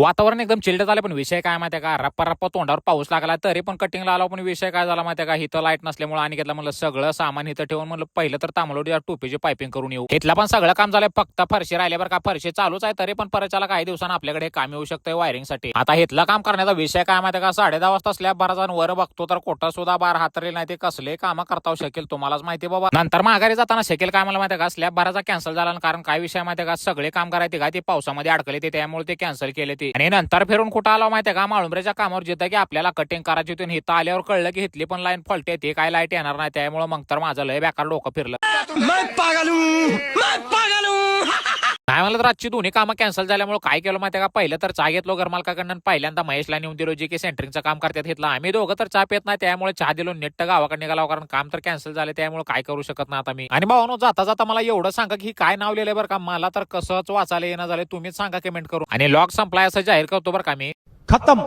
वातावरण एकदम चिल्ड झालं, पण विषय काय माहिती का, रप्पा रप्पा तोंडावर पाऊस लागला तरी पण कटिंगला आला. पण विषय काय झाला माहिती का, इथं लाईट नसल्यामुळे आणि घेतला म्हणलं सगळं सामान इथं ठेवून म्हणलं पहिलं तर तांबलोडी टोपीची पायपिंग करून येऊ. इथला पण सगळं काम झालंय, फक्त फरशी राहिले बरं का. फरशी चालूच आहे, तरी पण परचाला काही दिवसांना आपल्याकडे काम येऊ शकतंय वायरिंग साठी. आता इथलं काम करण्याचा विषय काय माहिती का, 10:30 वाजता स्लॅब भराचा वर बघतो तर कोटा सुद्धा बार हातरले नाही. ते कसले काम करता शकेल तुम्हालाच माहिती बाबा. नंतर माघारी जाताना शकेल काय मला माहिती का, स्लॅब भराचा कॅन्सल झाला. कारण काय विषय माहिती का, सगळे काम करायचे का ते पावसामध्ये अडकले ते, त्यामुळे ते कॅन्सल केले ते. आणि नंतर फिरून कुठं आला माहितीये का, माळुंबऱ्याच्या कामावर जिथं की आपल्याला कटिंग करायची होती. इथं आल्यावर कळलं की इथली पण लाईन फॉल्ट आहे, ते काय लाईट येणार नाही. त्यामुळे मग तर माझं लय बेकार डोकं फिरलं. नाही म्हणलं तर आजची दोन्ही कामं कॅन्सल झाल्यामुळे काय केलं माहिती का, पहिलं तर चहा घेतलो घरमालकाकडनं. पहिल्यांदा महेशला नेऊन दिलो, जे की सेंटरिंगचं काम करतात. घेतलं आम्ही दोघं तर चहा पेत नाही, त्यामुळे चहा दिलो. नेट गावाकडे निघाला, कारण काम तर कॅन्सल झाले. त्यामुळे काय करू शकत नाही आता मी. आणि भावानो, जाता जाता मला एवढं सांगा की काय नाव लिहिलंय बरं का, मला तर कसंच वाचायला येणं झालं. तुम्हीच सांगा कमेंट करू. आणि लॉग संपलाय असं जाहीर करतो बरं का मी. खत्म.